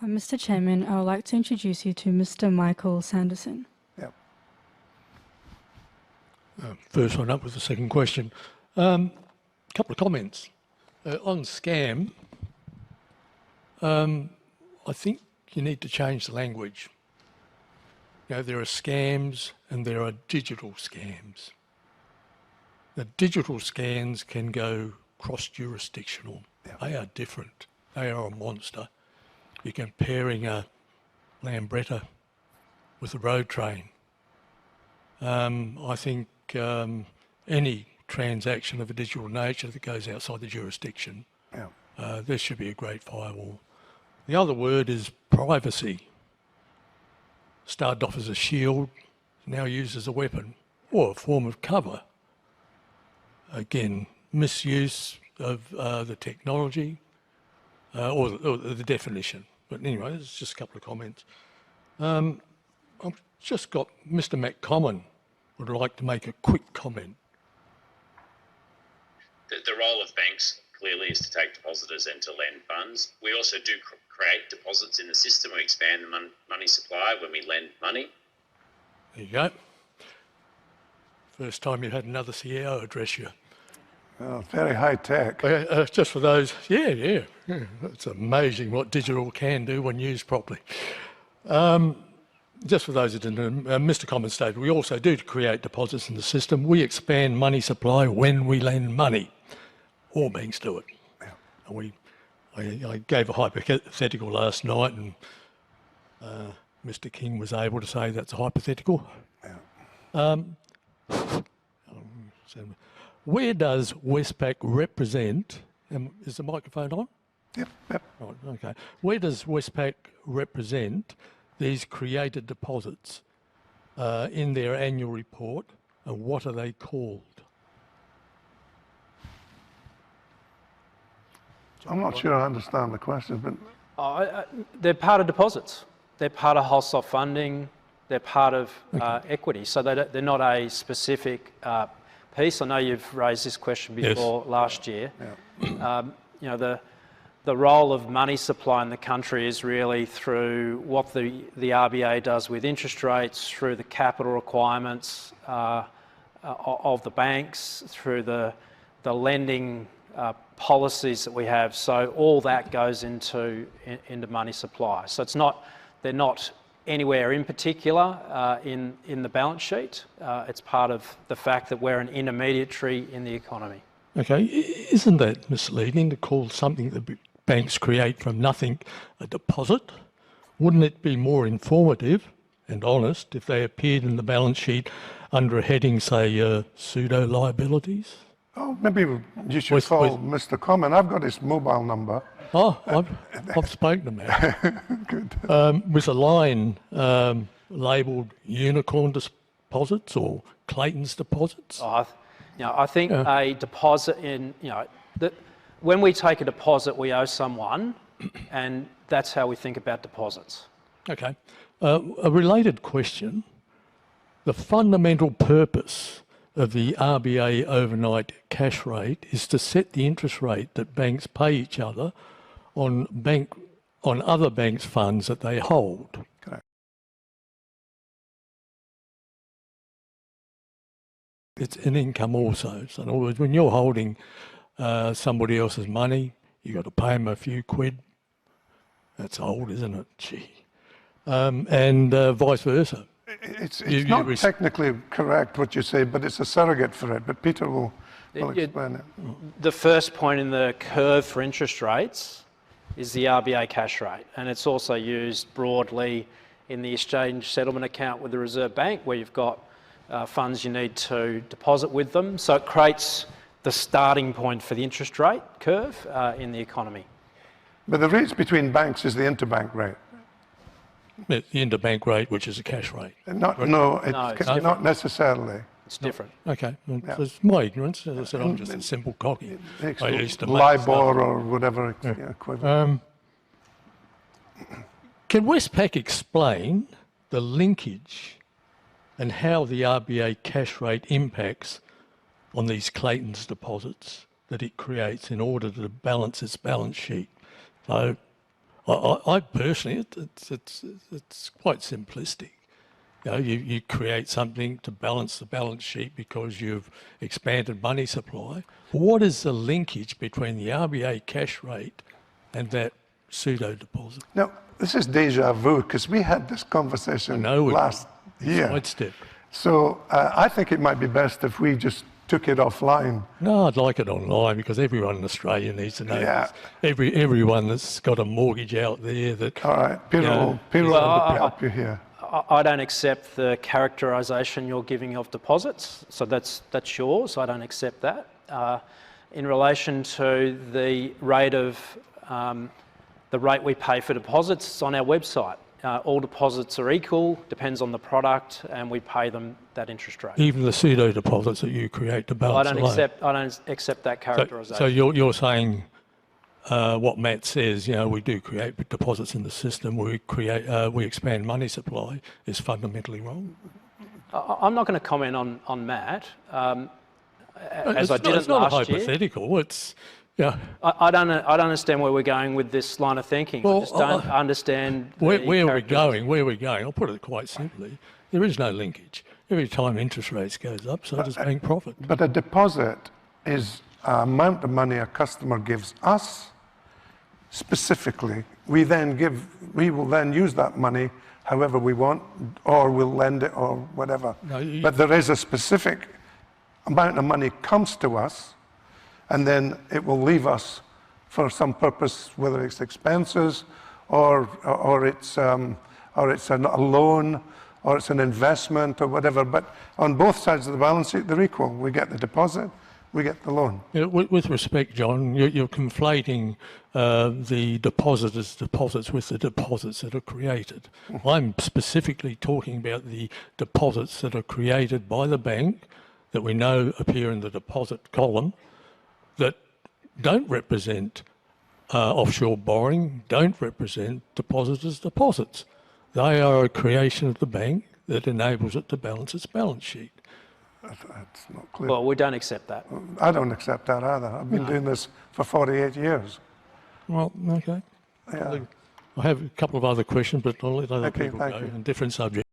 Mr. Chairman, I would like to introduce you to Mr. Michael Sanderson. Yep. First one up with the second question. Couple of comments. On scam, I think you need to change the language. You know, there are scams and there are digital scams. The digital scams can go cross-jurisdictional. Yeah. They are different. They are a monster. You're comparing a Lambretta with a road train. I think any transaction of a digital nature that goes outside the jurisdiction, there should be a great firewall. The other word is privacy. Started off as a shield, now used as a weapon or a form of cover. Again, misuse of the technology or the definition. But anyway, there's just a couple of comments. I've just got Mr. McCommon would like to make a quick comment. The role of banks clearly is to take depositors and to lend funds. We also do create deposits in the system. We expand the money supply when we lend money. There you go. First time you had another CEO address you. Oh, very high tech. Just for those, yeah. It's amazing what digital can do when used properly. Just for those that didn't know, Mr. Common stated, we also do create deposits in the system. We expand money supply when we lend money. All banks do it. Yeah. And I gave a hypothetical last night, and Mr. King was able to say that's a hypothetical. Yeah. Where does Westpac represent? Is the microphone on? Yep. Right, okay. Where does Westpac represent these created deposits in their annual report, and what are they called? I'm not sure I understand the question, but... they're part of deposits. They're part of wholesale funding. They're part of equity. So they're not a specific piece. I know you've raised this question before last year. Yeah. You know, the role of money supply in the country is really through what the RBA does with interest rates, through the capital requirements of the banks, through the lending policies that we have. So all that goes into money supply. So they're not anywhere in particular in the balance sheet. It's part of the fact that we're an intermediary in the economy. Okay, isn't that misleading to call something that banks create from nothing a deposit? Wouldn't it be more informative and honest if they appeared in the balance sheet under a heading, say, pseudo liabilities? Oh, maybe you should call Mr. Common. I've got his mobile number. Oh, I've spoken about it. Good. With a line labelled unicorn deposits or Clayton's deposits? I think a deposit when we take a deposit, we owe someone, and that's how we think about deposits. Okay. A related question. The fundamental purpose of the RBA overnight cash rate is to set the interest rate that banks pay each other on other banks' funds that they hold. Correct. It's an income also. So in other words, when you're holding somebody else's money, you've got to pay them a few quid. That's old, isn't it? Gee. And vice versa. It's not technically correct what you say, but it's a surrogate for it. But Peter will explain it. The first point in the curve for interest rates is the RBA cash rate, and it's also used broadly in the exchange settlement account with the Reserve Bank, where you've got funds you need to deposit with them. So it creates the starting point for the interest rate curve in the economy. But the rates between banks is the interbank rate. The interbank rate, which is a cash rate. Not necessarily. It's different. Okay, it's my ignorance. As I said, I'm just a simple cocky. LIBOR or whatever equivalent. Can Westpac explain the linkage and how the RBA cash rate impacts on these Clayton's deposits that it creates in order to balance its balance sheet? So I personally, it's quite simplistic. You know, you create something to balance the balance sheet because you've expanded money supply. What is the linkage between the RBA cash rate and that pseudo deposit? Now, this is deja vu because we had this conversation last year. Sidestep. So I think it might be best if we just took it offline. No, I'd like it online because everyone in Australia needs to know this. Everyone that's got a mortgage out there that... All right, Peter will help you here. I don't accept the characterisation you're giving of deposits, so that's yours. I don't accept that. In relation to the rate we pay for deposits, it's on our website. All deposits are equal, depends on the product, and we pay them that interest rate. Even the pseudo deposits that you create to balance the loan. I don't accept that characterisation. So you're saying what Matt says, you know, we do create deposits in the system, we expand money supply, is fundamentally wrong? I'm not going to comment on Matt, as I didn't last year. It's not hypothetical, it's... Yeah. I don't understand where we're going with this line of thinking. Well, I just don't understand where we're going, I'll put it quite simply, there is no linkage. Every time interest rates goes up, so does bank profit. But a deposit is an amount of money a customer gives us specifically. We will then use that money however we want, or we'll lend it or whatever. No, but there is a specific amount of money comes to us, and then it will leave us for some purpose, whether it's expenses or it's a loan or it's an investment or whatever. But on both sides of the balance sheet, they're equal. We get the deposit, we get the loan. Yeah, with respect, John, you're conflating the depositors' deposits with the deposits that are created. I'm specifically talking about the deposits that are created by the bank that we know appear in the deposit column, that don't represent offshore borrowing, don't represent depositors' deposits. They are a creation of the bank that enables it to balance its balance sheet. That's not clear. Well, we don't accept that. I don't accept that either. I've been doing this for 48 years. Well, okay. Yeah. I have a couple of other questions, but I'll let other people go on different subjects.